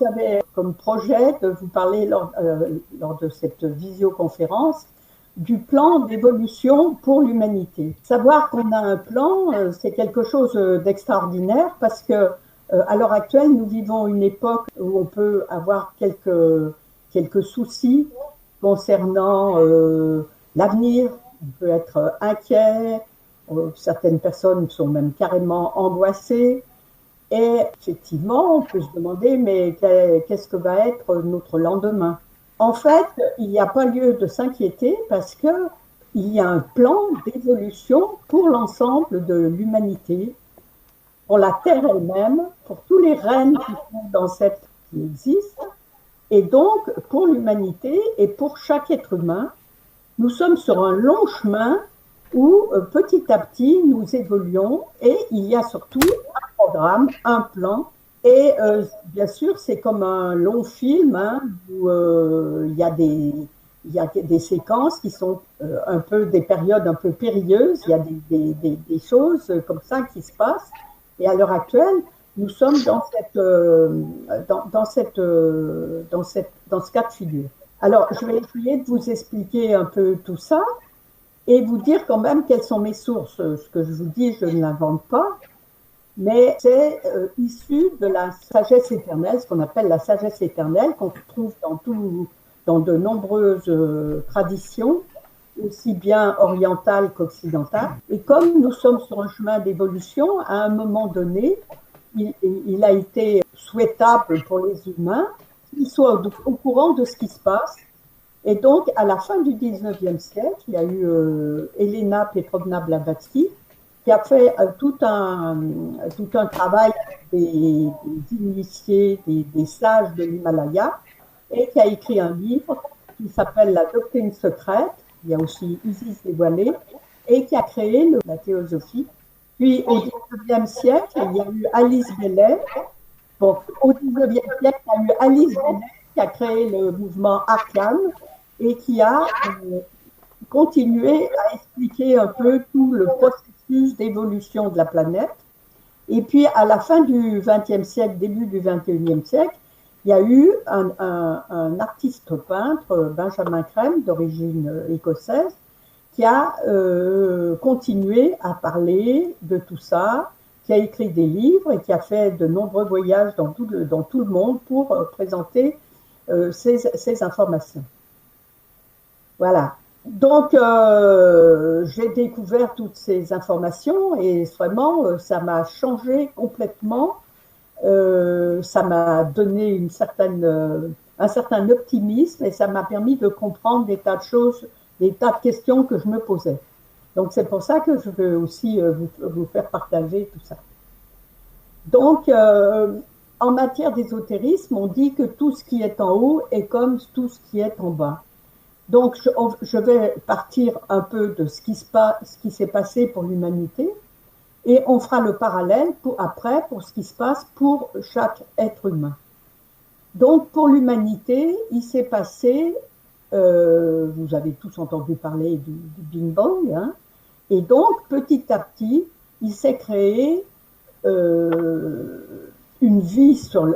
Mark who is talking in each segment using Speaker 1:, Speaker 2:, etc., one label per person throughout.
Speaker 1: J'avais comme projet de vous parler lors de cette visioconférence du plan d'évolution pour l'humanité. Savoir qu'on a un plan, c'est quelque chose d'extraordinaire parce que à l'heure actuelle, nous vivons une époque où on peut avoir quelques soucis concernant l'avenir. On peut être inquiet, certaines personnes sont même carrément angoissées. Et effectivement, on peut se demander, mais qu'est-ce que va être notre lendemain? En fait, il n'y a pas lieu de s'inquiéter parce que il y a un plan d'évolution pour l'ensemble de l'humanité, pour la Terre elle-même, pour tous les règnes qui existent, et donc pour l'humanité et pour chaque être humain. Nous sommes sur un long chemin où petit à petit nous évoluons et il y a surtout un programme, un plan. Et bien sûr, c'est comme un long film hein, où il y a des séquences qui sont un peu des périodes un peu périlleuses. Il y a des choses comme ça qui se passent. Et à l'heure actuelle, nous sommes dans ce cas de figure. Alors, je vais essayer de vous expliquer un peu tout ça et vous dire quand même quelles sont mes sources. Ce que je vous dis, je ne l'invente pas, mais c'est issu de la sagesse éternelle, ce qu'on appelle la sagesse éternelle, qu'on trouve dans de nombreuses traditions, aussi bien orientales qu'occidentales. Et comme nous sommes sur un chemin d'évolution, à un moment donné, il a été souhaitable pour les humains qu'ils soient au courant de ce qui se passe. Et donc, à la fin du 19e siècle, il y a eu Elena Petrovna Blavatsky qui a fait tout un travail avec des initiés, des sages de l'Himalaya, et qui a écrit un livre qui s'appelle La doctrine secrète. Il y a aussi Isis dévoilée, et qui a créé la théosophie. Puis, au 19e siècle, il y a eu Alice Bailey. Bon, au 19e siècle, il y a eu Alice Bailey qui a créé le mouvement Arcan et qui a continué à expliquer un peu tout le processus d'évolution de la planète. Et puis, à la fin du XXe siècle, début du XXIe siècle, il y a eu un artiste peintre, Benjamin Crème, d'origine écossaise, qui a continué à parler de tout ça, qui a écrit des livres et qui a fait de nombreux voyages dans tout le monde pour présenter ces informations. Voilà. Donc, j'ai découvert toutes ces informations et vraiment, ça m'a changé complètement. Ça m'a donné un certain optimisme et ça m'a permis de comprendre des tas de choses, des tas de questions que je me posais. Donc, c'est pour ça que je veux aussi vous faire partager tout ça. Donc, en matière d'ésotérisme, on dit que tout ce qui est en haut est comme tout ce qui est en bas. Donc, je vais partir un peu de ce qui s'est passé pour l'humanité et on fera le parallèle après pour ce qui se passe pour chaque être humain. Donc, pour l'humanité, il s'est passé, vous avez tous entendu parler du Big Bang, hein, et donc, petit à petit, il s'est créé une vie sur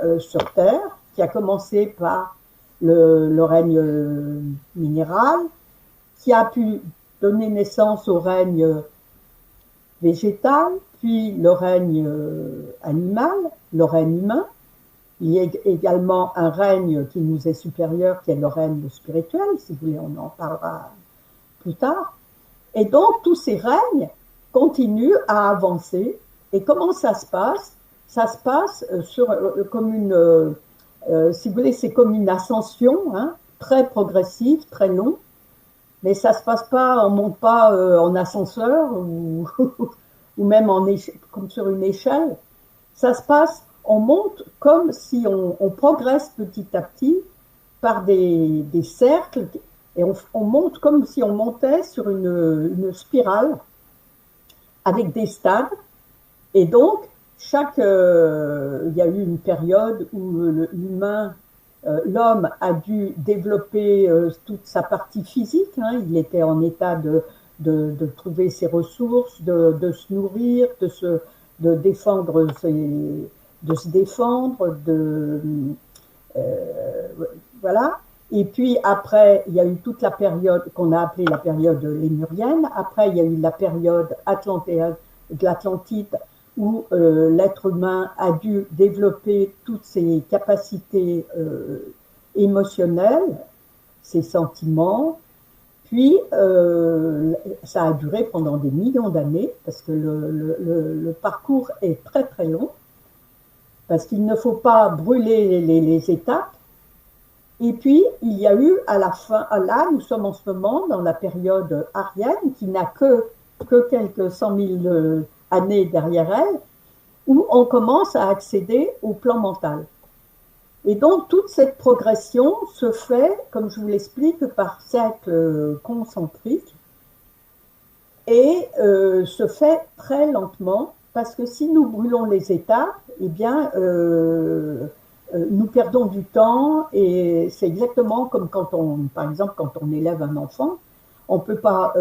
Speaker 1: Terre qui a commencé par le règne minéral, qui a pu donner naissance au règne végétal, puis le règne animal, le règne humain. Il y a également un règne qui nous est supérieur, qui est le règne spirituel, si vous voulez, on en parlera plus tard. Et donc, tous ces règnes continuent à avancer. Et comment ça se passe? Ça se passe comme une... si vous voulez, c'est comme une ascension, hein, très progressive, très longue, mais ça se passe pas, on monte pas en ascenseur ou, ou même comme sur une échelle. Ça se passe, on monte comme si on progresse petit à petit par des cercles et on monte comme si on montait sur une spirale avec des stades. Et donc, il y a eu une période où l'homme a dû développer toute sa partie physique. Hein, il était en état de trouver ses ressources, de se nourrir, de se défendre, voilà. Et puis après, il y a eu toute la période qu'on a appelée la période lémurienne. Après, il y a eu la période de l'Atlantide où l'être humain a dû développer toutes ses capacités émotionnelles, ses sentiments. Puis, ça a duré pendant des millions d'années parce que le parcours est très très long, parce qu'il ne faut pas brûler les étapes. Et puis, il y a eu à la fin, là, nous sommes en ce moment dans la période arienne, qui n'a que quelques 100 000 années derrière elle, où on commence à accéder au plan mental. Et donc, toute cette progression se fait, comme je vous l'explique, par cercles concentriques et se fait très lentement, parce que si nous brûlons les étapes, eh bien, nous perdons du temps, et c'est exactement comme par exemple, quand on élève un enfant, on ne peut pas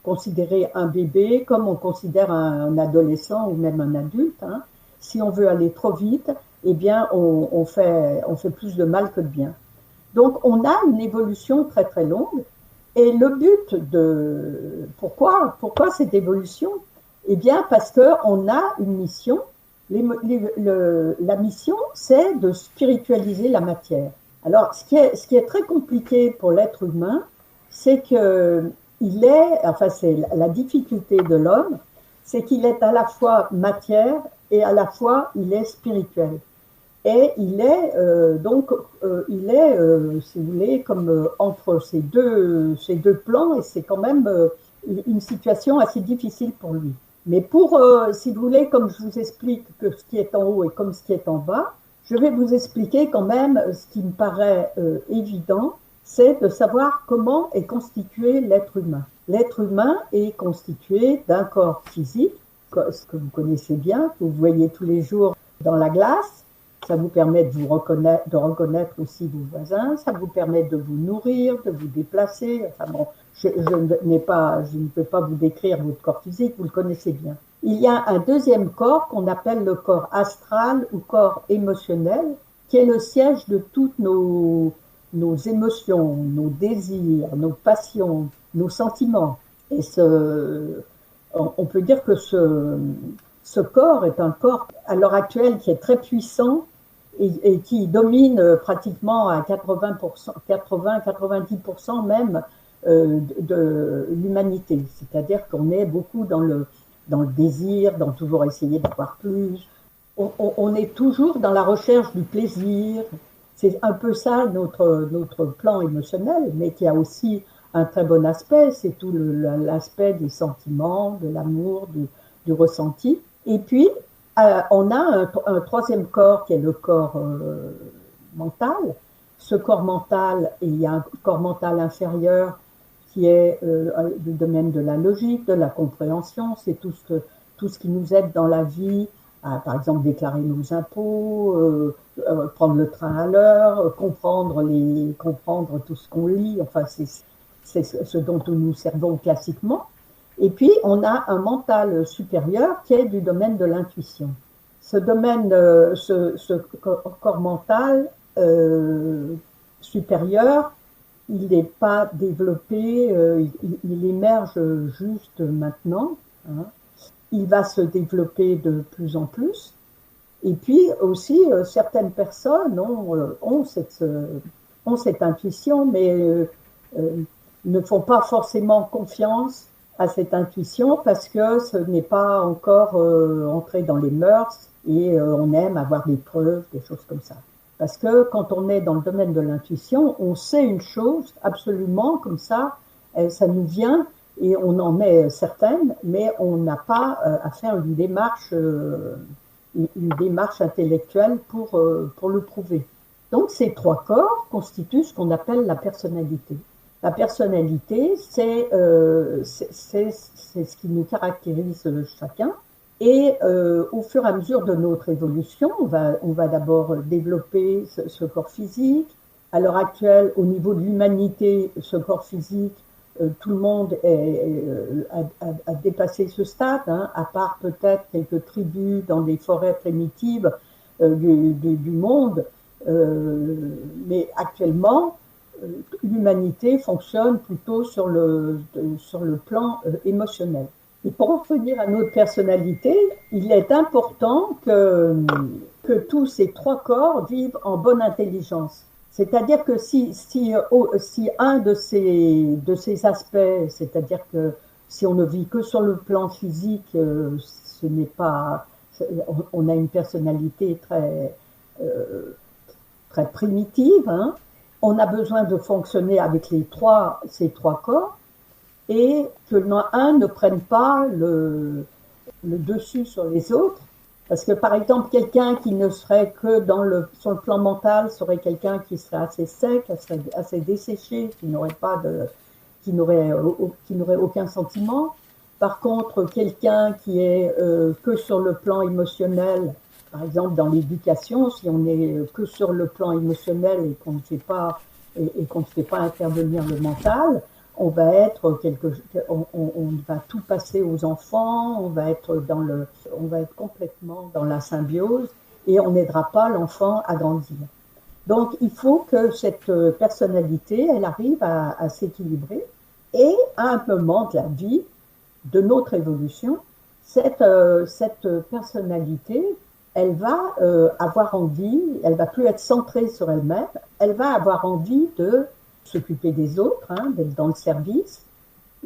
Speaker 1: considérer un bébé comme on considère un adolescent ou même un adulte. Hein. Si on veut aller trop vite, eh bien, on fait plus de mal que de bien. Donc, on a une évolution très très longue, et le but pourquoi cette évolution? Eh bien, parce qu'on a une mission. La mission, c'est de spiritualiser la matière. Alors, ce qui est très compliqué pour l'être humain, c'est que c'est la difficulté de l'homme, c'est qu'il est à la fois matière et à la fois il est spirituel. Et il est si vous voulez, comme entre ces deux plans, et c'est quand même une situation assez difficile pour lui. Mais si vous voulez, comme je vous explique que ce qui est en haut est comme ce qui est en bas, je vais vous expliquer quand même ce qui me paraît évident, c'est de savoir comment est constitué l'être humain. L'être humain est constitué d'un corps physique, ce que vous connaissez bien, que vous voyez tous les jours dans la glace. Ça vous permet de reconnaître aussi vos voisins, ça vous permet de vous nourrir, de vous déplacer. Enfin bon, je ne peux pas vous décrire votre corps physique, vous le connaissez bien. Il y a un deuxième corps qu'on appelle le corps astral ou corps émotionnel, qui est le siège de toutes nos émotions, nos désirs, nos passions, nos sentiments. Et on peut dire que ce corps est un corps, à l'heure actuelle, qui est très puissant et qui domine pratiquement à 90% même de l'humanité. C'est-à-dire qu'on est beaucoup dans le désir, dans toujours essayer d'avoir plus. On est toujours dans la recherche du plaisir. C'est un peu ça notre plan émotionnel, mais qui a aussi un très bon aspect, c'est tout l'aspect des sentiments, de l'amour, du ressenti. Et puis, on a un troisième corps qui est le corps mental. Ce corps mental, il y a un corps mental inférieur qui est le domaine de la logique, de la compréhension. C'est tout ce qui nous aide dans la vie, par exemple déclarer nos impôts, prendre le train à l'heure, comprendre tout ce qu'on lit. Enfin, c'est ce dont nous nous servons classiquement. Et puis, on a un mental supérieur qui est du domaine de l'intuition. Ce domaine, ce corps mental supérieur, il n'est pas développé, il émerge juste maintenant. Hein. Il va se développer de plus en plus. Et puis aussi, certaines personnes ont cette intuition, mais ne font pas forcément confiance à cette intuition parce que ce n'est pas encore entré dans les mœurs et on aime avoir des preuves, des choses comme ça. Parce que quand on est dans le domaine de l'intuition, on sait une chose absolument comme ça, ça nous vient et on en est certaine, mais on n'a pas à faire une démarche intellectuelle pour le prouver. Donc ces trois corps constituent ce qu'on appelle la personnalité. La personnalité, c'est ce qui nous caractérise chacun. Et au fur et à mesure de notre évolution, on va d'abord développer ce corps physique. À l'heure actuelle, au niveau de l'humanité, ce corps physique, tout le monde a dépassé ce stade, hein, à part peut-être quelques tribus dans des forêts primitives du monde. Mais actuellement, l'humanité fonctionne plutôt sur le plan émotionnel. Et pour en revenir à notre personnalité, il est important que tous ces trois corps vivent en bonne intelligence. C'est-à-dire que si un de ces aspects, c'est-à-dire que si on ne vit que sur le plan physique, ce n'est pas, on a une personnalité très primitive, hein. On a besoin de fonctionner avec ces trois corps et que un ne prenne pas le dessus sur les autres. Parce que par exemple, quelqu'un qui ne serait que sur le plan mental serait quelqu'un qui serait assez sec, assez desséché, qui n'aurait aucun sentiment. Par contre, quelqu'un qui est que sur le plan émotionnel, par exemple dans l'éducation, si on est que sur le plan émotionnel et qu'on ne fait pas intervenir le mental, on va tout passer aux enfants, on va être complètement dans la symbiose et on n'aidera pas l'enfant à grandir. Donc il faut que cette personnalité, elle arrive à s'équilibrer et à un moment de la vie, de notre évolution, cette personnalité, elle va avoir envie, elle va plus être centrée sur elle-même, elle va avoir envie de s'occuper des autres, hein, d'être dans le service,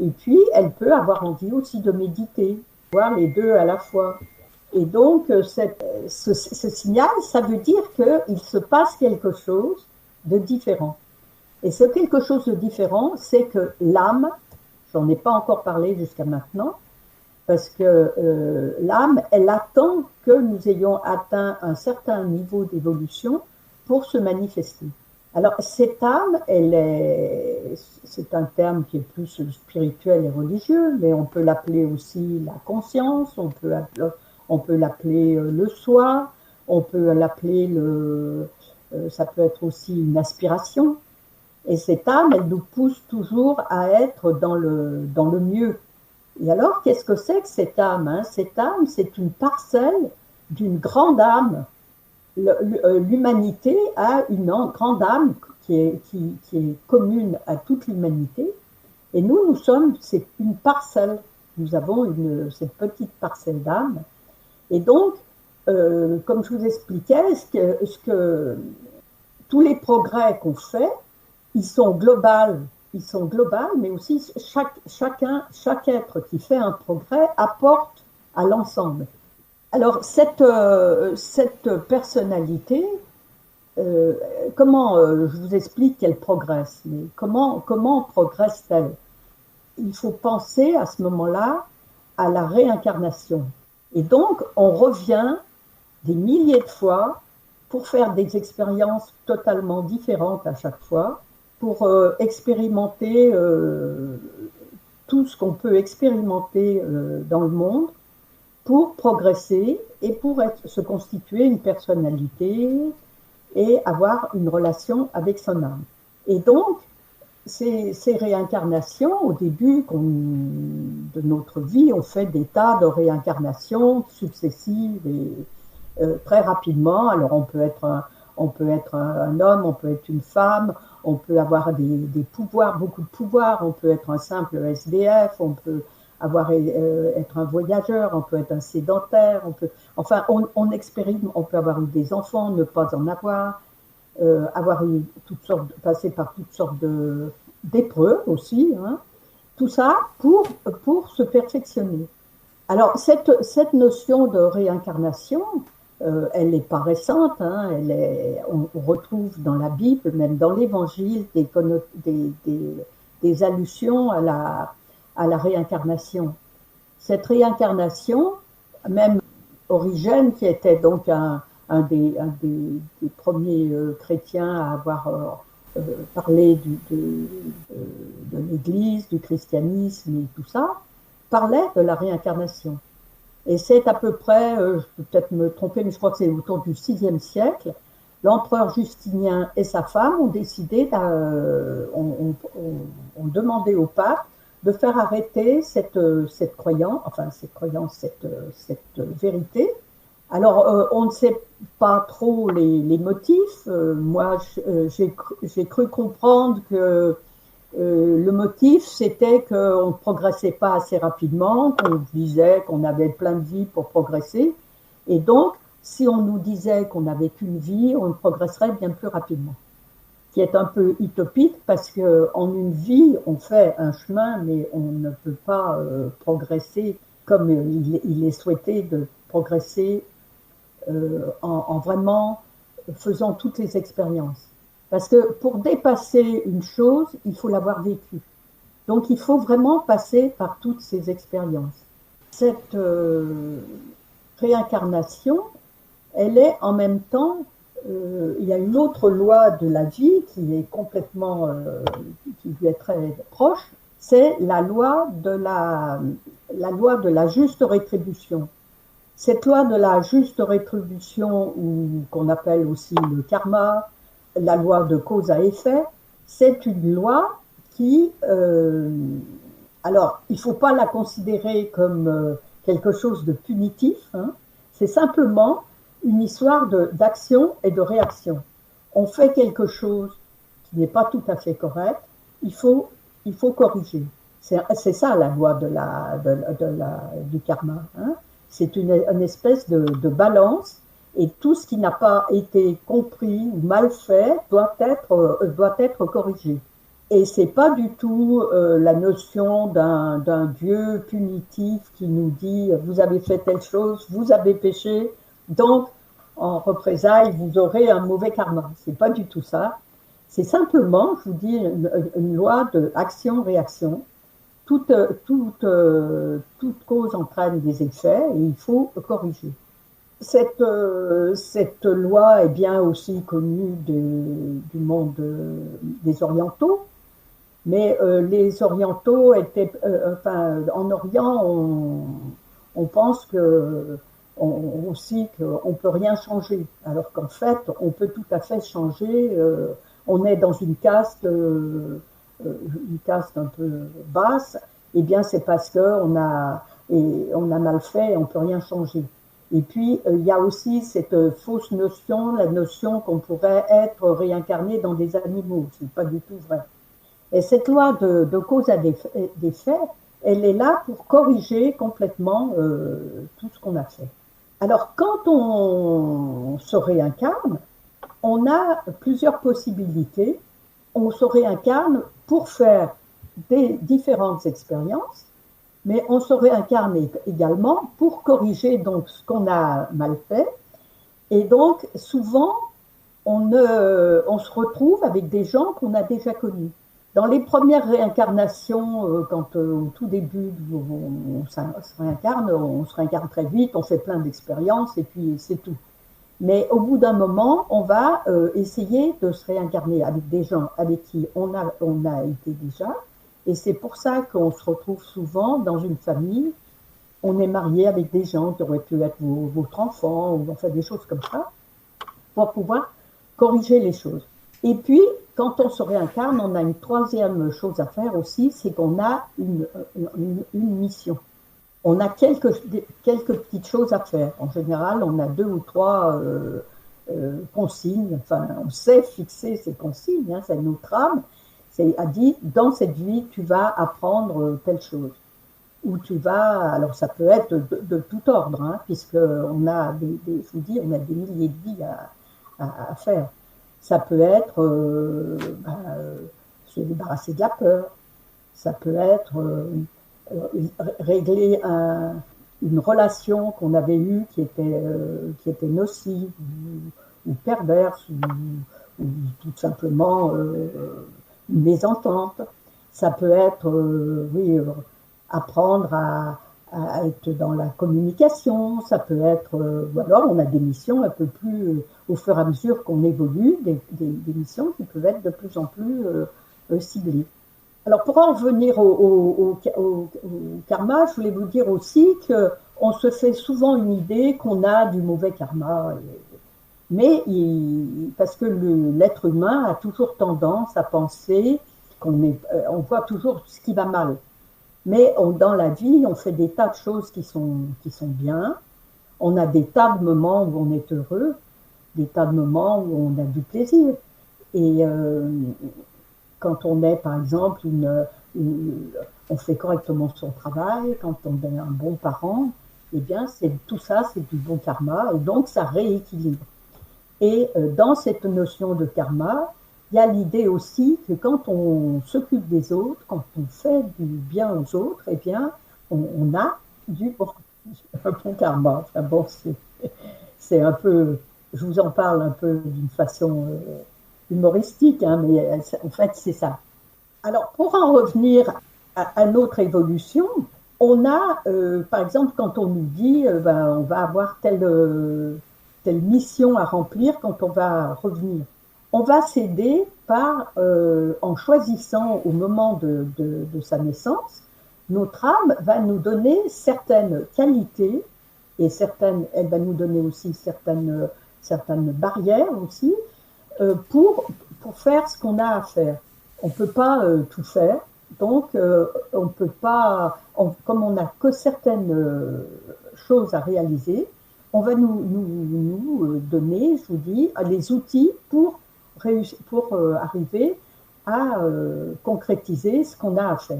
Speaker 1: et puis elle peut avoir envie aussi de méditer, voir les deux à la fois. Et donc ce signal, ça veut dire qu'il se passe quelque chose de différent. Et ce quelque chose de différent, c'est que l'âme, j'en ai pas encore parlé jusqu'à maintenant, parce que l'âme, elle attend que nous ayons atteint un certain niveau d'évolution pour se manifester. Alors, cette âme, c'est un terme qui est plus spirituel et religieux, mais on peut l'appeler aussi la conscience, on peut l'appeler le soi, on peut l'appeler ça peut être aussi une aspiration. Et cette âme, elle nous pousse toujours à être dans le mieux. Et alors, qu'est-ce que c'est que cette âme, hein? Cette âme, c'est une parcelle d'une grande âme. L'humanité a une grande âme qui est commune à toute l'humanité. Et c'est une parcelle. Nous avons cette petite parcelle d'âme. Et donc, comme je vous expliquais, tous les progrès qu'on fait, ils sont globaux, mais aussi chaque être qui fait un progrès apporte à l'ensemble. Alors cette personnalité, je vous explique qu'elle progresse, mais comment progresse-t-elle? Il faut penser à ce moment-là à la réincarnation. Et donc on revient des milliers de fois pour faire des expériences totalement différentes à chaque fois, pour expérimenter tout ce qu'on peut expérimenter dans le monde, pour progresser et pour se constituer une personnalité et avoir une relation avec son âme. Et donc, ces réincarnations, au début de notre vie, on fait des tas de réincarnations successives et très rapidement. Alors, on peut être un homme, on peut être une femme, on peut avoir des pouvoirs, beaucoup de pouvoirs, on peut être un simple SDF, on peut être un voyageur, on peut être un sédentaire, on expérimente, on peut avoir eu des enfants, ne pas en avoir, passer par toutes sortes d'épreuves aussi, hein. Tout ça pour se perfectionner. Alors cette notion de réincarnation, elle n'est pas récente, hein, on retrouve dans la Bible, même dans l'Évangile, des allusions à la réincarnation. Cette réincarnation, même Origène, qui était donc un des premiers chrétiens à avoir parlé de l'Église, du christianisme et tout ça, parlait de la réincarnation. Et c'est à peu près, je peux peut-être me tromper, mais je crois que c'est autour du VIe siècle, l'empereur Justinien et sa femme ont décidé, ont demandé au pape de faire arrêter cette vérité, Alors, on ne sait pas trop les motifs. Moi, j'ai cru comprendre que le motif, c'était qu'on ne progressait pas assez rapidement, qu'on disait qu'on avait plein de vies pour progresser. Et donc, si on nous disait qu'on n'avait qu'une vie, on progresserait bien plus rapidement. Ce qui est un peu utopique parce qu'en une vie, on fait un chemin, mais on ne peut pas progresser comme il est souhaité de progresser en vraiment faisant toutes les expériences. Parce que pour dépasser une chose, il faut l'avoir vécue. Donc il faut vraiment passer par toutes ces expériences. Cette réincarnation, elle est en même temps, il y a une autre loi de la vie qui est complètement, qui lui est très proche, c'est la loi de la juste rétribution. Cette loi de la juste rétribution, ou qu'on appelle aussi le karma, la loi de cause à effet, c'est une loi qui, alors, il ne faut pas la considérer comme quelque chose de punitif, hein. C'est simplement une histoire d'action et de réaction. On fait quelque chose qui n'est pas tout à fait correct, il faut corriger. C'est ça la loi du karma, hein. C'est une espèce de balance, et tout ce qui n'a pas été compris ou mal fait doit être corrigé. Et c'est pas du tout la notion d'un Dieu punitif qui nous dit vous avez fait telle chose, vous avez péché, donc en représailles vous aurez un mauvais karma. C'est pas du tout ça. C'est simplement, je vous dis, une loi de action-réaction. Toute cause entraîne des effets et il faut corriger. Cette loi est bien aussi connue du monde des orientaux, mais les orientaux étaient, en Orient, on pense aussi qu'on peut rien changer, alors qu'en fait, on peut tout à fait changer. On est dans une caste un peu basse, eh bien c'est parce qu'on a mal fait et on ne peut rien changer. Et puis il y a aussi cette fausse notion, la notion qu'on pourrait être réincarné dans des animaux. C'est pas du tout vrai. Et cette loi de cause à d'effet, elle est là pour corriger complètement tout ce qu'on a fait. Alors quand on se réincarne, on a plusieurs possibilités. On se réincarne pour faire des différentes expériences, mais on se réincarne également pour corriger donc ce qu'on a mal fait. Et donc, souvent, on se retrouve avec des gens qu'on a déjà connus. Dans les premières réincarnations, quand au tout début on se réincarne très vite, on fait plein d'expériences et puis c'est tout. Mais au bout d'un moment, on va essayer de se réincarner avec des gens avec qui on a été déjà. Et c'est pour ça qu'on se retrouve souvent dans une famille. On est marié avec des gens qui auraient pu être votre enfant, ou enfin des choses comme ça, pour pouvoir corriger les choses. Et puis, quand on se réincarne, on a une troisième chose à faire aussi, c'est qu'on a une mission. On a quelques petites choses à faire. En général, on a 2 ou 3 consignes. Enfin, on sait fixer ces consignes, hein, ça nous trame. C'est à dire, dans cette vie, tu vas apprendre telle chose. Ou tu vas, alors ça peut être de tout ordre, hein, puisqu'on a je vous dis, on a des milliers de vies à faire. Ça peut être se débarrasser de la peur. Ça peut être régler une relation qu'on avait eue qui était nocive ou perverse ou tout simplement une mésentente. Ça peut être apprendre à être dans la communication. Ça peut être ou alors on a des missions un peu plus au fur et à mesure qu'on évolue, des missions qui peuvent être de plus en plus ciblées. Alors, pour en revenir au karma, je voulais vous dire aussi qu'on se fait souvent une idée qu'on a du mauvais karma. Mais parce que l'être humain a toujours tendance à penser on voit toujours ce qui va mal. Mais dans la vie, on fait des tas de choses qui sont bien. On a des tas de moments où on est heureux, des tas de moments où on a du plaisir. Et quand on est, par exemple, on fait correctement son travail, quand on est un bon parent, eh bien, tout ça, c'est du bon karma, et donc ça rééquilibre. Et dans cette notion de karma, il y a l'idée aussi que quand on s'occupe des autres, quand on fait du bien aux autres, eh bien, on a un bon karma. Enfin bon, c'est un peu, je vous en parle un peu d'une façon humoristique, hein, mais en fait, c'est ça. Alors, pour en revenir à notre évolution, on a, par exemple, quand on nous dit, ben, on va avoir telle mission à remplir quand on va revenir, on va s'aider en choisissant au moment de sa naissance, notre âme va nous donner certaines qualités et elle va nous donner aussi certaines barrières aussi pour faire ce qu'on a à faire. On ne peut pas tout faire, donc on ne peut pas, comme on n'a que certaines choses à réaliser, on va nous donner, je vous dis, les outils pour arriver à concrétiser ce qu'on a à faire.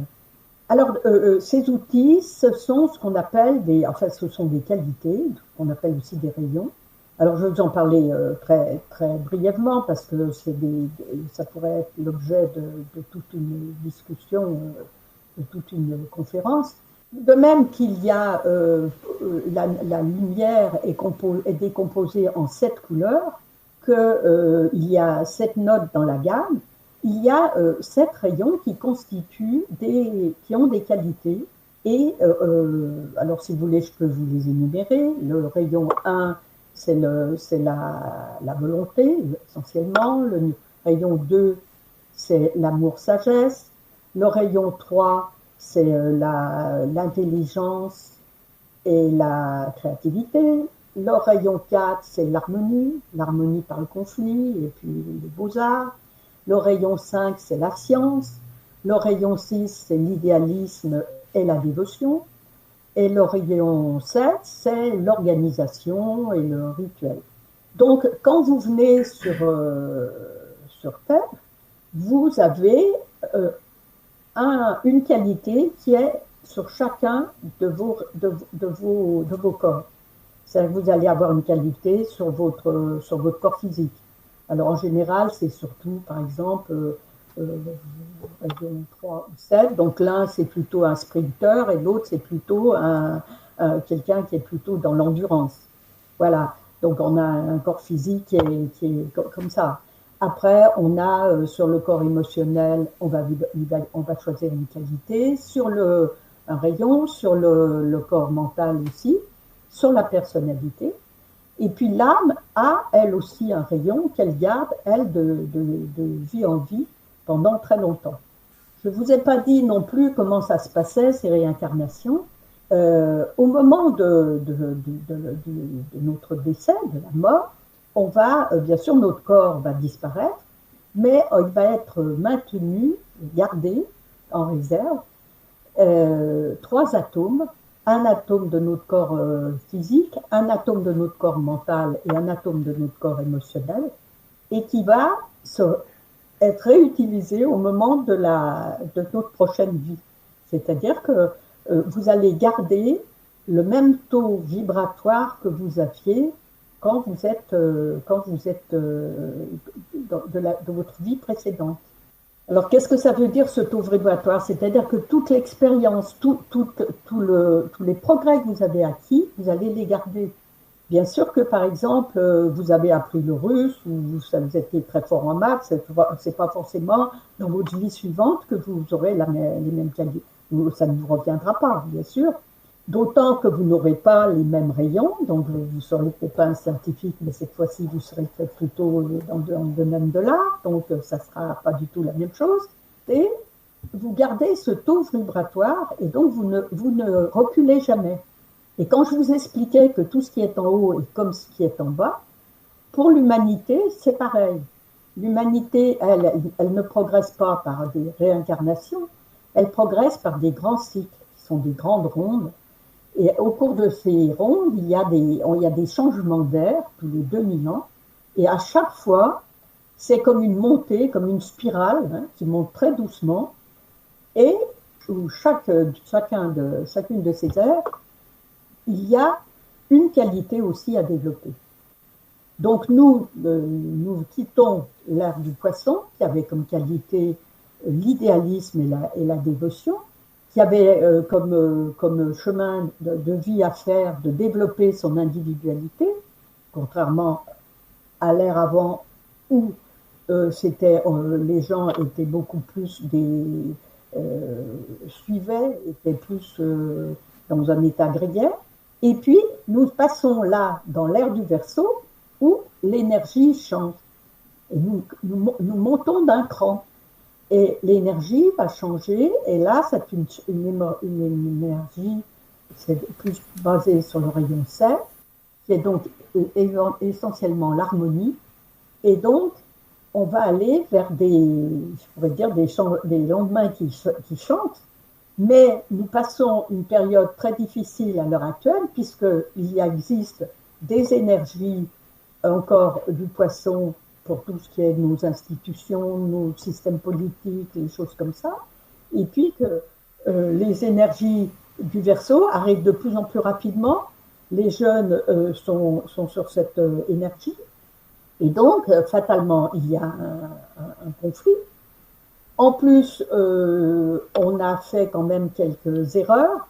Speaker 1: Alors, ces outils, ce sont ce qu'on appelle ce sont des qualités, qu'on appelle aussi des rayons. Alors, je vais vous en parler très, très brièvement parce que ça pourrait être l'objet de toute une discussion, de toute une conférence. De même qu'il y a la lumière est décomposée en 7 couleurs, qu'il y a 7 notes dans la gamme, il y a 7 rayons qui ont des qualités. Et alors, si vous voulez, je peux vous les énumérer. Le rayon 1, c'est la volonté, essentiellement. Le rayon 2, c'est l'amour-sagesse. Le rayon 3, c'est l'intelligence et la créativité. Le rayon 4, c'est l'harmonie par le conflit, et puis les beaux-arts. Le rayon 5, c'est la science. Le rayon 6, c'est l'idéalisme et la dévotion. Et le rayon 7, c'est l'organisation et le rituel. Donc, quand vous venez sur Terre, vous avez une qualité qui est sur chacun de vos corps. C'est-à-dire que vous allez avoir une qualité sur votre corps physique. Alors, en général, c'est surtout, par exemple, 3 ou 7. Donc, l'un, c'est plutôt un sprinter et l'autre, c'est plutôt quelqu'un qui est plutôt dans l'endurance. Voilà. Donc, on a un corps physique qui est comme ça. Après, on a sur le corps émotionnel, on va choisir une qualité, un rayon, sur le corps mental aussi, sur la personnalité. Et puis l'âme a, elle aussi, un rayon qu'elle garde, elle, de vie en vie, pendant très longtemps. Je ne vous ai pas dit non plus comment ça se passait, ces réincarnations. Au moment de notre décès, de la mort, bien sûr, notre corps va disparaître, mais il va être maintenu, gardé en réserve, 3 atomes, un atome de notre corps physique, un atome de notre corps mental et un atome de notre corps émotionnel, et qui va être réutilisé au moment de notre prochaine vie. C'est-à-dire que vous allez garder le même taux vibratoire que vous aviez quand vous êtes de votre vie précédente. Alors, qu'est-ce que ça veut dire, ce taux vibratoire? C'est-à-dire que toute l'expérience, tous les progrès que vous avez acquis, vous allez les garder. Bien sûr que, par exemple, vous avez appris le russe ou vous étiez très fort en maths, c'est pas forcément dans votre vie suivante que vous aurez les mêmes qualités. Ça ne vous reviendra pas, bien sûr. D'autant que vous n'aurez pas les mêmes rayons, donc vous ne serez peut-être pas un scientifique, mais cette fois-ci, vous serez peut-être plutôt dans le domaine de l'art, donc ça ne sera pas du tout la même chose. Et vous gardez ce taux vibratoire, et donc vous ne reculez jamais. Et quand je vous expliquais que tout ce qui est en haut est comme ce qui est en bas, pour l'humanité, c'est pareil. L'humanité, elle ne progresse pas par des réincarnations, elle progresse par des grands cycles, qui sont des grandes rondes. Et au cours de ces rondes, il y a des changements d'air tous les 2000 ans. Et à chaque fois, c'est comme une montée, comme une spirale qui monte très doucement. Et où chacune de ces aires, il y a une qualité aussi à développer. Donc nous quittons l'ère du poisson, qui avait comme qualité l'idéalisme et la dévotion, qui avait comme chemin de vie à faire de développer son individualité, contrairement à l'ère avant où les gens étaient beaucoup plus suivaient, étaient plus dans un état grégaire. Et puis nous passons là dans l'ère du Verseau où l'énergie change. Et nous montons d'un cran. Et l'énergie va changer, et là, c'est une énergie, c'est plus basé sur le rayon 7, qui est donc essentiellement l'harmonie, et donc, on va aller vers je pourrais dire, des lendemains qui chantent, mais nous passons une période très difficile à l'heure actuelle, puisqu'il existe des énergies encore du poisson pour tout ce qui est nos institutions, nos systèmes politiques, les choses comme ça, et puis que les énergies du Verseau arrivent de plus en plus rapidement, les jeunes sont sur cette énergie, et donc fatalement il y a un conflit. En plus, on a fait quand même quelques erreurs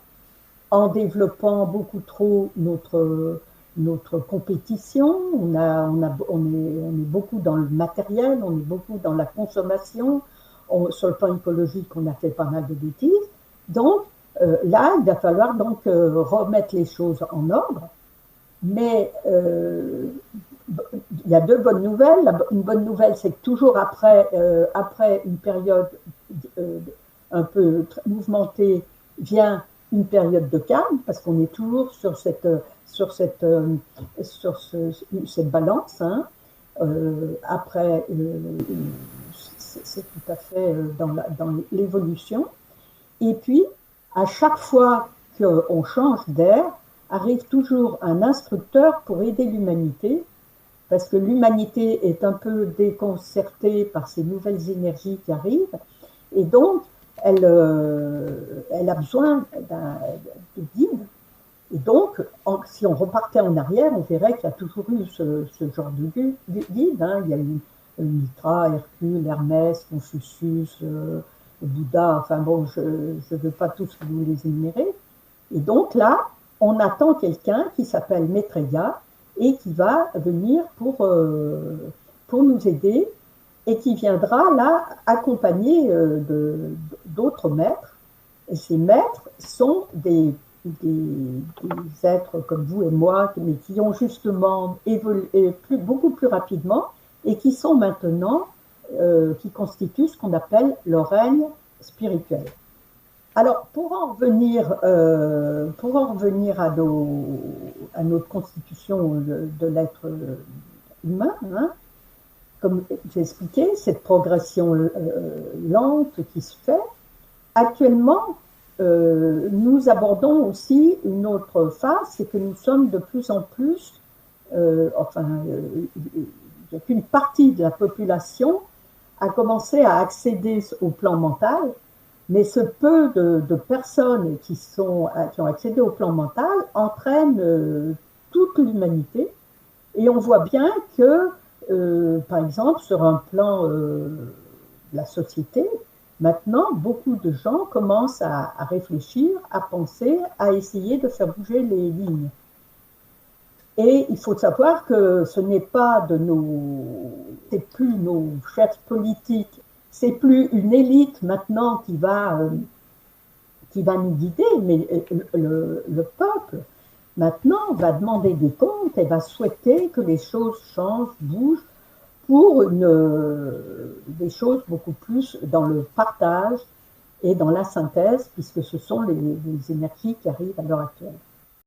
Speaker 1: en développant beaucoup trop notre compétition, on est beaucoup dans le matériel, on est beaucoup dans la consommation, sur le plan écologique, on a fait pas mal de bêtises. Donc là, il va falloir donc remettre les choses en ordre. Mais il y a deux bonnes nouvelles. Une bonne nouvelle, c'est que toujours après une période un peu mouvementée, vient une période de calme, parce qu'on est toujours sur cette balance. Après, c'est tout à fait dans l'évolution. Et puis, à chaque fois qu'on change d'air, arrive toujours un instructeur pour aider l'humanité, parce que l'humanité est un peu déconcertée par ces nouvelles énergies qui arrivent, et donc elle a besoin de guide. Et donc, si on repartait en arrière, on verrait qu'il y a toujours eu ce genre de guide. Il y a eu Mitra, Hercule, Hermès, Confucius, Bouddha, enfin bon, je ne veux pas tous vous les énumérer. Et donc là, on attend quelqu'un qui s'appelle Maitreya et qui va venir pour nous aider et qui viendra là accompagné d'autres maîtres. Et ces maîtres sont des êtres comme vous et moi, mais qui ont justement évolué beaucoup plus rapidement et qui sont maintenant, qui constituent ce qu'on appelle le règne spirituel. Alors, pour en revenir à notre constitution de l'être humain, comme j'ai expliqué, cette progression lente qui se fait, actuellement, nous abordons aussi une autre phase, c'est que nous sommes de plus en plus, il n'y a qu'une partie de la population a commencé à accéder au plan mental, mais ce peu de personnes qui ont accédé au plan mental entraînent toute l'humanité, et on voit bien que, par exemple, sur un plan de la société, maintenant, beaucoup de gens commencent à réfléchir, à penser, à essayer de faire bouger les lignes. Et il faut savoir que ce n'est pas c'est plus nos chefs politiques, c'est plus une élite maintenant qui va nous guider, mais le peuple maintenant va demander des comptes et va souhaiter que les choses changent, bougent, pour des choses beaucoup plus dans le partage et dans la synthèse, puisque ce sont les énergies qui arrivent à l'heure actuelle.